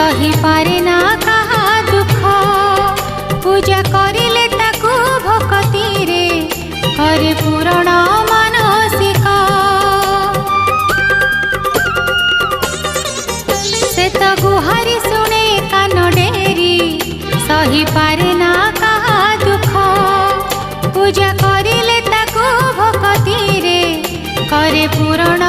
सही पारे ना कहा दुख पूजा करिले ताकू भक्ति रे करे पूरण मानसिक से तो गुहारी सुने कान डेरी सही पारे ना कहा दुख पूजा करिले ताकू भक्ति रे करे पूरण